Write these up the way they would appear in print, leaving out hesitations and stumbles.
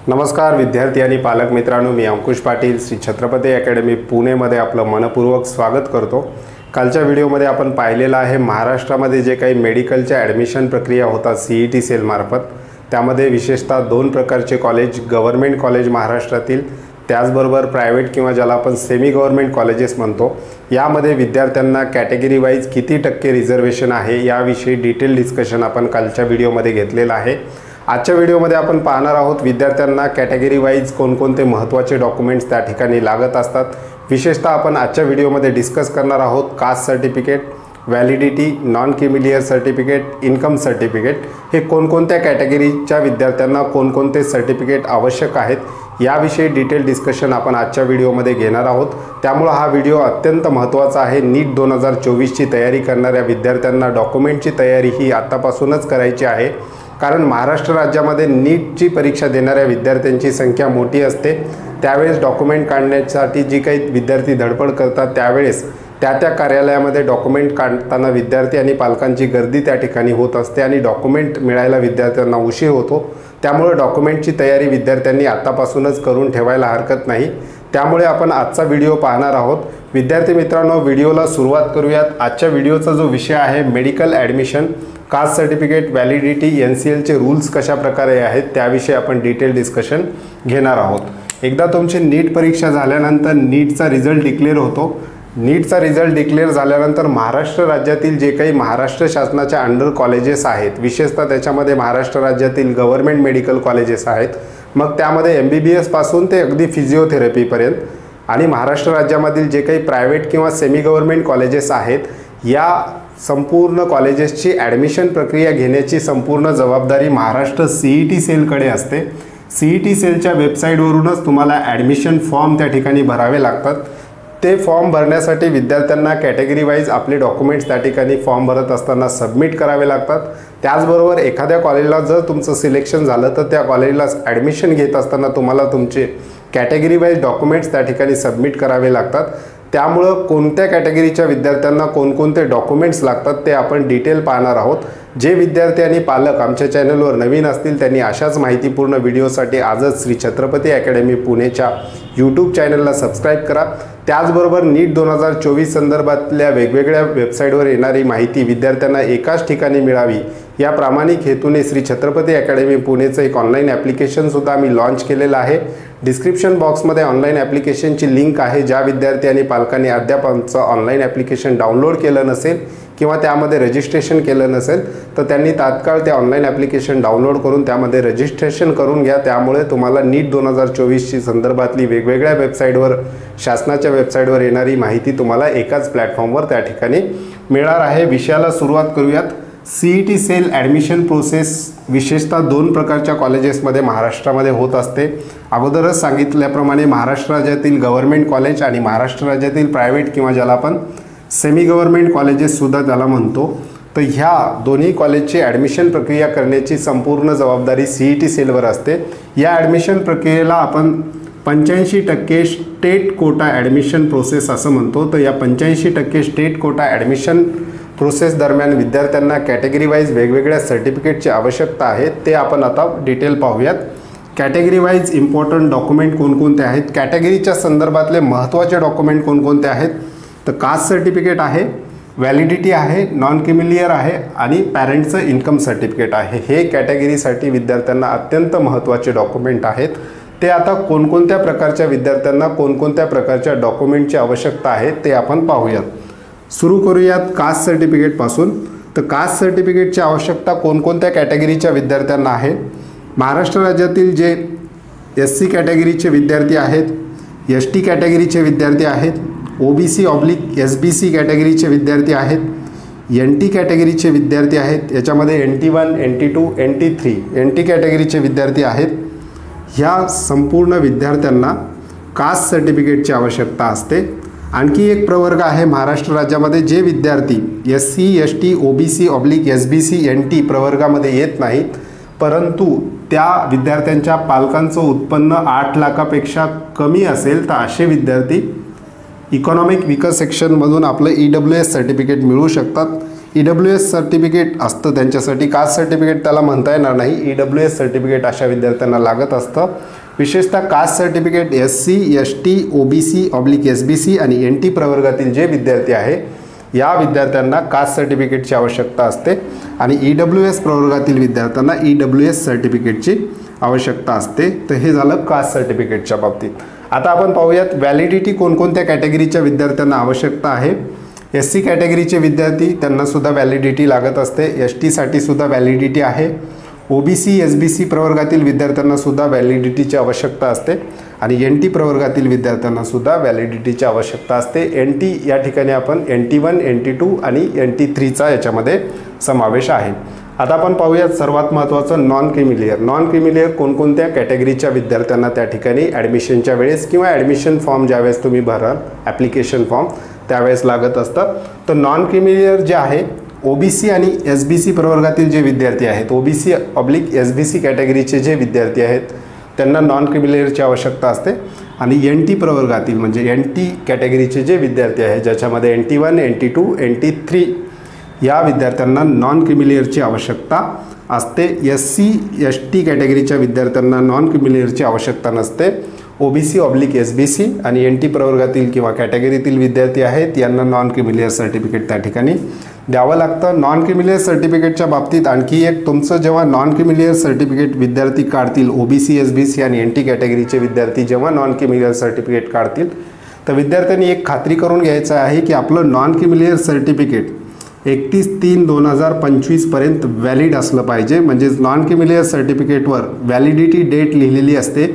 नमस्कार विद्यार्थी आणि पालक मित्रांनो, मी अंकुश पाटील श्री छत्रपती अकॅडमी पुणेमध्ये आपलं मनपूर्वक स्वागत करतो। कालच्या व्हिडिओमध्ये आपण पाहिलेलं आहे महाराष्ट्रामध्ये जे काही मेडिकलच्या ॲडमिशन प्रक्रिया होतात सीईटी सेल मार्फत, त्यामध्ये विशेषतः दोन प्रकारचे कॉलेज, गव्हर्नमेंट कॉलेज महाराष्ट्रातील, त्याचबरोबर प्रायव्हेट किंवा ज्याला आपण सेमी गव्हर्नमेंट कॉलेजेस म्हणतो, यामध्ये विद्यार्थ्यांना कॅटेगरी वाईज किती टक्के रिझर्वेशन आहे याविषयी डिटेल डिस्कशन आपण कालच्या व्हिडिओमध्ये घेतलेलं आहे। आजच्या व्हिडिओमध्ये आपण पाहणार आहोत विद्यार्थ्यांना कॅटेगरी वाईज कोणकोणते महत्त्वाचे डॉक्युमेंट्स त्या ठिकाणी लागत असतात। विशेषतः आपण आजच्या व्हिडिओमध्ये डिस्कस करणार आहोत caste certificate, validity, non creamy layer certificate, income certificate, हे कोणकोणत्या कॅटेगरीच्या विद्यार्थ्यांना कोणकोणते सर्टिफिकेट आवश्यक आहेत याविषयी डिटेल डिस्कशन आपण आजच्या व्हिडिओमध्ये घेणार आहोत। त्यामुळे हा व्हिडिओ अत्यंत महत्त्वाचा आहे। नीट 2024ची तयारी करणाऱ्या विद्यार्थ्यांना डॉक्युमेंटची तयारी ही आतापासूनच करायची आहे, कारण महाराष्ट्र राज्यामध्ये नीटची परीक्षा देणाऱ्या विद्यार्थ्यांची संख्या मोठी असते। त्यावेळेस डॉक्युमेंट काढण्यासाठी जी काही विद्यार्थी धडपड करतात त्यावेळेस त्या कार्यालयामध्ये डॉक्युमेंट काढताना विद्यार्थी आणि पालकांची गर्दी त्या ठिकाणी होत असते आणि डॉक्युमेंट मिळायला विद्यार्थ्यांना उशीर होतो। त्यामुळे डॉक्युमेंटची तयारी विद्यार्थ्यांनी आतापासूनच करून ठेवायला हरकत नाही। त्यामुळे आपण आजचा व्हिडिओ पाहणार आहोत। विद्यार्थी मित्रांनो, व्हिडिओला सुरुवात करूयात। आजच्या व्हिडिओचा जो विषय आहे medical admission, caste certificate, validity, NCLचे रूल्स कशा प्रकारे आहेत त्याविषयी आपण डिटेल डिस्कशन घेणार आहोत। एकदा तुमची नीट परीक्षा झाल्यानंतर नीटचा रिझल्ट डिक्लेअर होतो। नीटचा रिझल्ट डिक्लेअर झाल्यानंतर महाराष्ट्र राज्यातील जे काही महाराष्ट्र शासनाच्या अंडर कॉलेजेस आहेत, विशेषतः त्याच्यामध्ये महाराष्ट्र राज्यातील गव्हर्नमेंट मेडिकल कॉलेजेस आहेत, मग त्यामध्ये MBBS पासून ते अगदी फिजिओथेरपीपर्यंत, आणि महाराष्ट्र राज्यामधील जे काही प्रायव्हेट किंवा सेमी गव्हर्नमेंट कॉलेजेस आहेत, या संपूर्ण कॉलेजेसची ॲडमिशन प्रक्रिया घेण्याची संपूर्ण जबाबदारी महाराष्ट्र CET सेलकडे असते। CET सेलच्या वेबसाईटवरूनच तुम्हाला ॲडमिशन फॉर्म त्या ठिकाणी भरावे लागतात। ते फॉर्म भरण्यासाठी विद्यार्थ्यांना कॅटेगरी वाईज आपले डॉक्युमेंट्स त्या ठिकाणी फॉर्म भरत असताना सबमिट करावे लागतात। त्याचबरोबर एखाद्या कॉलेजला जर तुमचं सिलेक्शन झालं तर त्या कॉलेजला ॲडमिशन घेत असताना तुम्हाला तुमचे कॅटेगरी वाईज डॉक्युमेंट्स त्या ठिकाणी सबमिट करावे लागतात। त्यामुळं कोणत्या कॅटेगरीच्या विद्यार्थ्यांना कोणकोणते डॉक्युमेंट्स लागतात ते आपण डिटेल पाहणार आहोत। जे विद्यार्थी आणि पालक आमच्या चॅनलवर नवीन असतील त्यांनी अशाच माहितीपूर्ण व्हिडिओसाठी आजच श्री छत्रपती अकॅडमी पुणेच्या यूट्यूब चॅनलला सबस्क्राईब करा। त्याचबरोबर नीट 2024 संदर्भातल्या वेगवेगळ्या वेबसाईटवर येणारी माहिती विद्यार्थ्यांना एकाच ठिकाणी मिळावी या प्रामाणिक हेतूने श्री छत्रपती अकॅडमी पुणेचं एक ऑनलाईन ॲप्लिकेशनसुद्धा आम्ही लॉन्च केलेलं आहे। डिस्क्रिप्शन बॉक्समध्ये ऑनलाईन ॲप्लिकेशनची लिंक आहे। ज्या विद्यार्थी आणि पालकांनी अद्याप आमचं ऑनलाईन ॲप्लिकेशन डाउनलोड केलं नसेल किंवा त्यामध्ये रजिस्ट्रेशन केलं नसेल तर त्यांनी तात्काळ ते ऑनलाईन ॲप्लिकेशन डाउनलोड करून त्यामध्ये रजिस्ट्रेशन करून घ्या। त्यामुळे तुम्हाला नीट 2024ची संदर्भातली वेगवेगळ्या वेबसाईटवर, शासनाच्या वेबसाईटवर येणारी माहिती तुम्हाला एकाच प्लॅटफॉर्मवर त्या ठिकाणी मिळणार आहे। विषयाला सुरुवात करूयात। CET सेल ॲडमिशन प्रोसेस विशेषतः दोन प्रकारच्या कॉलेजेसमध्ये महाराष्ट्रामध्ये होत असते। अगोदरच सांगितल्याप्रमाणे महाराष्ट्र राज्यातील गव्हर्नमेंट कॉलेज आणि महाराष्ट्र राज्यातील प्रायव्हेट किंवा ज्याला आपण सेमी गव्हर्नमेंट कॉलेजेससुद्धा त्याला म्हणतो, तर ह्या दोन्ही कॉलेजची ॲडमिशन प्रक्रिया करण्याची संपूर्ण जबाबदारी CET सेलवर असते। या ॲडमिशन प्रक्रियेला आपण 85% स्टेट कोटा ॲडमिशन प्रोसेस असं म्हणतो। तर या 85% स्टेट कोटा ॲडमिशन प्रोसेस दरम्यान विद्यार्थ्यांना कॅटेगरी वाईज वेगवेगळ्या सर्टिफिकेटची आवश्यकता आहे, ते आपण आता डिटेल पाहूयात। कॅटेगरी वाईज इम्पॉर्टंट डॉक्युमेंट कोणकोणते आहेत, कॅटेगरीच्या संदर्भातले महत्त्वाचे डॉक्युमेंट कोणकोणते आहेत, तर कास्ट सर्टिफिकेट आहे, व्हॅलिडिटी आहे, नॉन क्रिमिलियर आहे आणि पॅरेंटचं इन्कम सर्टिफिकेट आहे। हे कॅटेगरीसाठी विद्यार्थ्यांना अत्यंत महत्त्वाचे डॉक्युमेंट आहेत। ते आता कोणकोणत्या प्रकारच्या विद्यार्थ्यांना कोणकोणत्या प्रकारच्या डॉक्युमेंटची आवश्यकता आहे ते आपण पाहूयात। सुरू करूयात कास्ट सर्टिफिकेटपासून। तर कास्ट सर्टिफिकेटची आवश्यकता कोणकोणत्या कॅटेगरीच्या विद्यार्थ्यांना आहे, महाराष्ट्र राज्यातील जे SC कॅटेगरीचे विद्यार्थी आहेत, ST कॅटेगरीचे विद्यार्थी आहेत, OBC/SBC कॅटेगरीचे विद्यार्थी आहेत, NT कॅटेगरीचे विद्यार्थी आहेत, याच्यामध्ये NT1, NT2, NT3 NT कॅटेगरीचे विद्यार्थी आहेत। ह्या संपूर्ण विद्यार्थ्यांना कास्ट सर्टिफिकेटची आवश्यकता असते। आणखी एक प्रवर्ग आहे महाराष्ट्र राज्यामध्ये, जे विद्यार्थी SC, ST, OBC/SBC, NT प्रवर्गामध्ये येत नाहीत, परंतु त्या विद्यार्थ्यांच्या पालकांचं उत्पन्न 8 लाखापेक्षा कमी असेल तर असे विद्यार्थी इकॉनॉमिक विकर सेक्शनमधून आपलं EWS सर्टिफिकेट मिळवू शकतात। EWS सर्टिफिकेट असतं त्यांच्यासाठी. कास्ट सर्टिफिकेट त्याला म्हणता येणार नाही, EWS सर्टिफिकेट अशा विद्यार्थ्यांना लागत असतं. विशेषतः caste certificate SC, ST, OBC, SBC आणि NT प्रवर्गातील जे विद्यार्थी आहे या विद्यार्थ्यांना कास्ट सर्टिफिकेटची आवश्यकता असते आणि EWS प्रवर्गातील विद्यार्थ्यांना EWS सर्टिफिकेटची आवश्यकता असते. तर हे झालं कास्ट सर्टिफिकेटच्या बाबतीत. आता आपण पाहूयात व्हॅलिडिटी कोणकोणत्या कॅटेगरीच्या विद्यार्थ्यांना आवश्यकता आहे. SC कॅटेगरीचे विद्यार्थी त्यांना सुद्धा व्हॅलिडिटी लागत असते. ST साठी सुद्धा व्हॅलिडिटी आहे. OBC, SBC प्रवर्गातील विद्यार्थ्यांना सुद्धा व्हॅलिडिटीची आवश्यकता असते आणि NT प्रवर्गातील विद्यार्थ्यांना सुद्धा व्हॅलिडिटीची आवश्यकता असते. NT या ठिकाणी आपण NT1, NT2 आणि NT3चा याच्यामध्ये समावेश आहे. आता आपण पाहूयात सर्वात महत्त्वाचं नॉन क्रिमिलियर. नॉन क्रिमिलियर कोणकोणत्या कॅटेगरीच्या विद्यार्थ्यांना त्या ठिकाणी ॲडमिशनच्या वेळेस किंवा ॲडमिशन फॉर्म ज्यावेळेस तुम्ही भराल ॲप्लिकेशन फॉर्म त्यावेळेस लागत असतं. तर नॉन क्रिमिलियर जे आहे OBC आणि SBC प्रवर्गातील जे विद्यार्थी आहेत, OBC / SBC कॅटेगरीचे जे विद्यार्थी आहेत त्यांना नॉन क्रिमिलियरची आवश्यकता असते आणि NT प्रवर्गातील म्हणजे NT कॅटेगरीचे जे विद्यार्थी आहेत ज्याच्यामध्ये NT1, NT2, NT3 या विद्यार्थ्यांना नॉन क्रिमिलियरची आवश्यकता असते. SC, ST कॅटेगरीच्या विद्यार्थ्यांना नॉन क्रिमिलियरची आवश्यकता नसते. OBC / SBC आणि NT प्रवर्गातील किंवा कॅटेगरीतील विद्यार्थी आहेत यांना नॉन क्रिमिलियर सर्टिफिकेट त्या ठिकाणी द्यावं लागतं. नॉन क्रिमिलियर सर्टिफिकेटच्या बाबतीत आणखी एक, तुमचं जेव्हा नॉन क्रिमिलियर सर्टिफिकेट विद्यार्थी काढतील, OBC, SBC आणि NT कॅटेगरीचे विद्यार्थी जेव्हा नॉन क्रिमिलियर सर्टिफिकेट काढतील तर विद्यार्थ्यांनी एक खात्री करून घ्यायचं आहे की आपलं नॉन क्रिमिलियर सर्टिफिकेट 31/3/2025 पर्यंत व्हॅलिड असलं पाहिजे. म्हणजेच नॉन क्रिमिलियर सर्टिफिकेटवर व्हॅलिडिटी डेट लिहिलेली असते.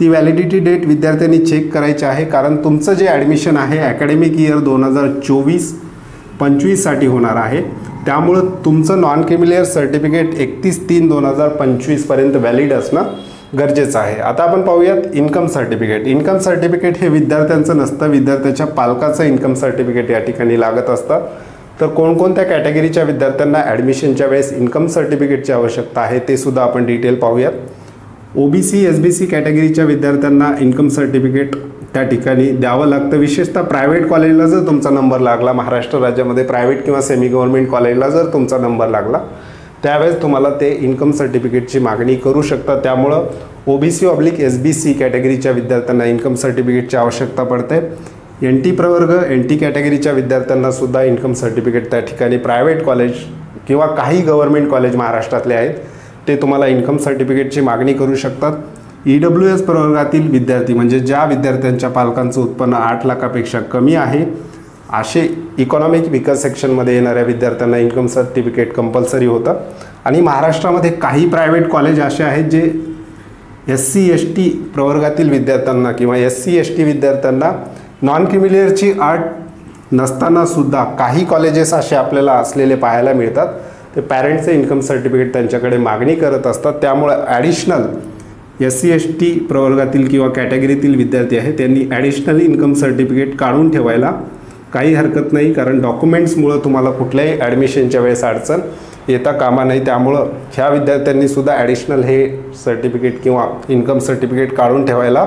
ती व्हॅलिडिटी डेट विद्यार्थ्यांनी चेक करायची आहे, कारण तुमचं जे ॲडमिशन आहे ॲकॅडमिक इयर 2024-25 साठी होणार आहे. त्यामुळं तुमचं नॉन क्रिमिलियर सर्टिफिकेट 31/3/2025 पर्यंत व्हॅलिड असणं गरजेचं आहे. आता आपण पाहूयात इन्कम सर्टिफिकेट. इन्कम सर्टिफिकेट हे विद्यार्थ्यांचं नसतं, विद्यार्थ्याच्या पालकाचं इन्कम सर्टिफिकेट या ठिकाणी लागत असतं. तर कोणकोणत्या कॅटेगरीच्या विद्यार्थ्यांना ॲडमिशनच्या वेळेस इन्कम सर्टिफिकेटची आवश्यकता आहे ते सुद्धा आपण डिटेल पाहूयात. OBC, SBC कॅटेगरीच्या विद्यार्थ्यांना इन्कम सर्टिफिकेट त्या ठिकाणी द्यावं लागतं. विशेषतः प्रायव्हेट कॉलेजला जर तुमचा नंबर लागला, महाराष्ट्र राज्यामध्ये प्रायव्हेट किंवा सेमी गव्हर्नमेंट कॉलेजला जर तुमचा नंबर लागला त्यावेळेस तुम्हाला ते इन्कम सर्टिफिकेटची मागणी करू शकता. त्यामुळं OBC / SBC कॅटेगरीच्या विद्यार्थ्यांना इन्कम सर्टिफिकेटची आवश्यकता पडते. NT प्रवर्ग, NT कॅटेगरीच्या विद्यार्थ्यांना सुद्धा इन्कम सर्टिफिकेट त्या ठिकाणी प्रायव्हेट कॉलेज किंवा काही गव्हर्नमेंट कॉलेज महाराष्ट्रातले आहेत ते तुम्हाला इन्कम सर्टिफिकेटची मागणी करू शकतात. EWS प्रवर्गातील विद्यार्थी म्हणजे ज्या विद्यार्थ्यांच्या पालकांचं उत्पन्न 8 लाखापेक्षा कमी आहे असे इकॉनॉमिक विकर सेक्शनमध्ये येणाऱ्या विद्यार्थ्यांना इन्कम सर्टिफिकेट कंपल्सरी होतं. आणि महाराष्ट्रामध्ये काही प्रायव्हेट कॉलेज असे आहेत जे SC, ST प्रवर्गातील विद्यार्थ्यांना किंवा SC, ST विद्यार्थ्यांना नॉन क्रिमिलियरची अट नसताना सुद्धा काही कॉलेजेस असे आपल्याला असलेले पाहायला मिळतात. ते पॅरेंट्सचे इन्कम सर्टिफिकेट त्यांच्याकडे मागणी करत असतात. त्यामुळे ॲडिशनल SC, ST प्रवर्गातील किंवा कॅटेगरीतील विद्यार्थी आहेत त्यांनी ॲडिशनल इन्कम सर्टिफिकेट काढून ठेवायला काही हरकत नाही, कारण डॉक्युमेंट्समुळं तुम्हाला कुठल्याही ॲडमिशनच्या वेळेस अडचण येता कामा नाही. त्यामुळं ह्या विद्यार्थ्यांनी सुद्धा ॲडिशनल हे सर्टिफिकेट किंवा इन्कम सर्टिफिकेट काढून ठेवायला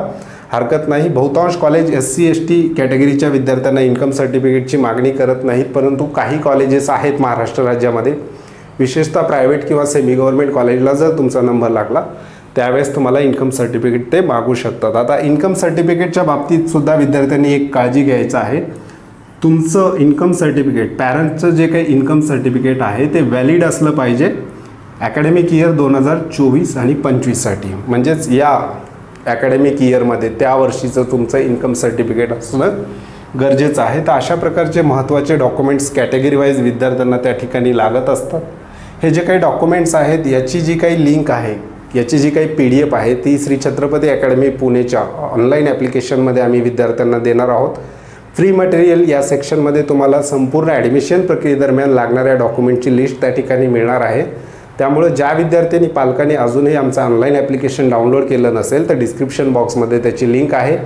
हरकत नाही. बहुतांश कॉलेज SC, ST कॅटेगरीच्या विद्यार्थ्यांना इन्कम सर्टिफिकेटची मागणी करत नाहीत, परंतु काही कॉलेजेस आहेत महाराष्ट्र राज्यामध्ये, विशेषतः प्रायव्हेट किंवा सेमी गव्हर्नमेंट कॉलेजला जर तुमचा नंबर लागला त्यावेळेस तुम्हाला इन्कम सर्टिफिकेट ते मागू शकतात. आता इन्कम सर्टिफिकेटच्या बाबतीत सुद्धा विद्यार्थ्यांनी एक काळजी घ्यायचं आहे. तुमचं इन्कम सर्टिफिकेट, पॅरेंट्सचं जे काही इन्कम सर्टिफिकेट आहे ते व्हॅलिड असलं पाहिजे ॲकॅडमिक इयर 2024 आणि 25 साठी. म्हणजेच या ॲकॅडमिक इयरमध्ये त्या वर्षीचं तुमचं इन्कम सर्टिफिकेट असणं गरजेचं आहे. तर अशा प्रकारचे महत्त्वाचे डॉक्युमेंट्स कॅटेगरी वाईज विद्यार्थ्यांना त्या ठिकाणी लागत असतात. हे जे काही डॉक्युमेंट्स आहेत याची जी काही लिंक आहे, याची जी काही PDF आहे ती श्री छत्रपती अकॅडमी पुणेच्या ऑनलाईन ॲप्लिकेशनमध्ये आम्ही विद्यार्थ्यांना देणार आहोत. फ्री मटेरियल या सेक्शनमध्ये तुम्हाला संपूर्ण ॲडमिशन प्रक्रियेदरम्यान लागणाऱ्या डॉक्युमेंटची लिस्ट त्या ठिकाणी मिळणार आहे. त्यामुळे ज्या विद्यार्थ्यांनी पालकांनी अजूनही आमचं ऑनलाईन ॲप्लिकेशन डाउनलोड केलं नसेल तर डिस्क्रिप्शन बॉक्समध्ये त्याची लिंक आहे,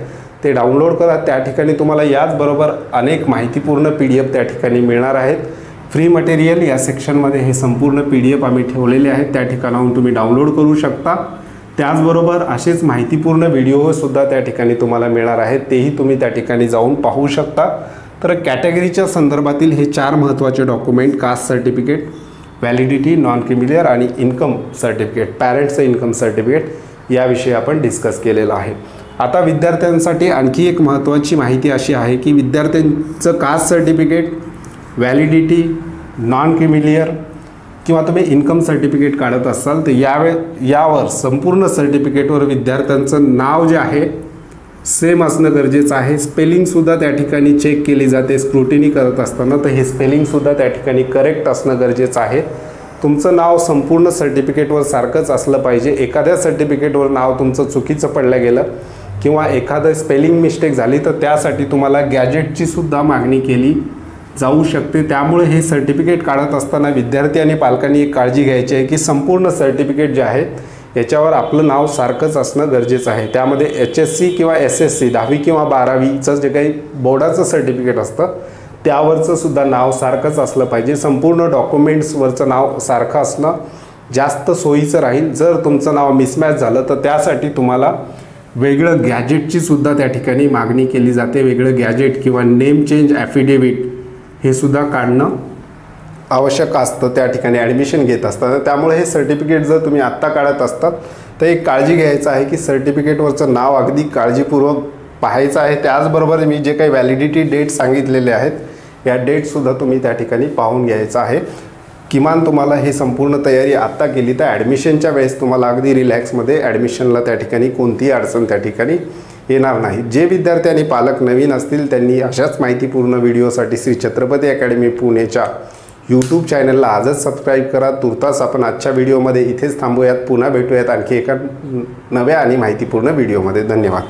ते डाउनलोड करा. त्या ठिकाणी तुम्हाला याचबरोबर अनेक माहितीपूर्ण PDF त्या ठिकाणी मिळणार आहेत. फ्री मटेरियल या सेक्शनमध्ये हे संपूर्ण PDF आम्ही ठेवलेले आहेत, त्या ठिकाणाहून तुम्ही डाउनलोड करू शकता. त्याचबरोबर असेच माहितीपूर्ण व्हिडिओसुद्धा त्या ठिकाणी तुम्हाला मिळणार आहेत, तेही तुम्ही त्या ठिकाणी जाऊन पाहू शकता. तर कॅटेगरीच्या संदर्भातील हे 4 महत्त्वाचे document, caste certificate, validity, non creamy layer आणि इन्कम सर्टिफिकेट, पॅरेंट्सचं इन्कम सर्टिफिकेट याविषयी आपण डिस्कस केलेलं आहे। आता विद्यार्थ्यांसाठी आणखी एक महत्त्वाची माहिती अशी आहे की विद्यार्थ्यांचं caste certificate, validity, non creamy layer किंवा तुम्ही इन्कम सर्टिफिकेट काढत असाल तर यावर संपूर्ण सर्टिफिकेटवर विद्यार्थ्यांचं नाव जे आहे सेम असणं गरजेचं आहे। स्पेलिंगसुद्धा त्या ठिकाणी चेक केली जाते स्क्रुटिनी करत असताना, तर हे स्पेलिंगसुद्धा त्या ठिकाणी करेक्ट असणं गरजेचं आहे। तुमचं नाव संपूर्ण सर्टिफिकेटवर सारखंच असलं पाहिजे। एखाद्या सर्टिफिकेटवर नाव तुमचं चुकीचं पडलं गेलं किंवा एखादं स्पेलिंग मिस्टेक झाली तर त्यासाठी तुम्हाला गॅजेटची सुद्धा मागणी केली जाऊ शकते। त्यामुळे हे सर्टिफिकेट काढत असताना विद्यार्थी आणि पालकांनी एक काळजी घ्यायची आहे की संपूर्ण सर्टिफिकेट जे आहेत याच्यावर आपलं नाव सारखंच असणं गरजेचं आहे। त्यामध्ये HSC किंवा SSC 10वी किंवा 12वीचं जे काही बोर्डाचं सर्टिफिकेट असतं त्यावरचं सुद्धा नाव सारखंच असलं पाहिजे। संपूर्ण डॉक्युमेंट्सवरचं नाव सारखं असणं जास्त सोयीचं राहील। जर तुमचं नाव मिसमॅच झालं तर त्यासाठी तुम्हाला वेगळं गॅजेटची सुद्धा त्या ठिकाणी मागणी केली जाते। वेगळं गॅजेट किंवा नेम चेंज ॲफिडेविट हे सुद्धा काढणं आवश्यक असतं त्या ठिकाणी ॲडमिशन घेत असतात। त्यामुळे हे सर्टिफिकेट जर तुम्ही आत्ता काढत असतात तर एक काळजी घ्यायचं आहे की सर्टिफिकेटवरचं नाव अगदी काळजीपूर्वक पाहायचं आहे। त्याचबरोबर मी जे काही व्हॅलिडिटी डेट सांगितलेले आहेत या डेटसुद्धा तुम्ही त्या ठिकाणी पाहून घ्यायचं आहे। किमान तुम्हाला हे संपूर्ण तयारी आत्ता केली तर ॲडमिशनच्या वेळेस तुम्हाला अगदी रिलॅक्समध्ये ॲडमिशनला त्या ठिकाणी कोणतीही अडचण त्या ठिकाणी येणार नाही। जे विद्यार्थी आणि पालक नवीन असतील त्यांनी अशाच माहितीपूर्ण व्हिडिओसाठी श्री छत्रपती अकॅडमी पुणेच्या यूट्यूब चॅनलला आजच सबस्क्राईब करा। तुर्तास आपण आजच्या व्हिडिओमध्ये इथेच थांबूयात। पुन्हा भेटूयात आणखी एका नव्या आणि माहितीपूर्ण व्हिडिओमध्ये। धन्यवाद।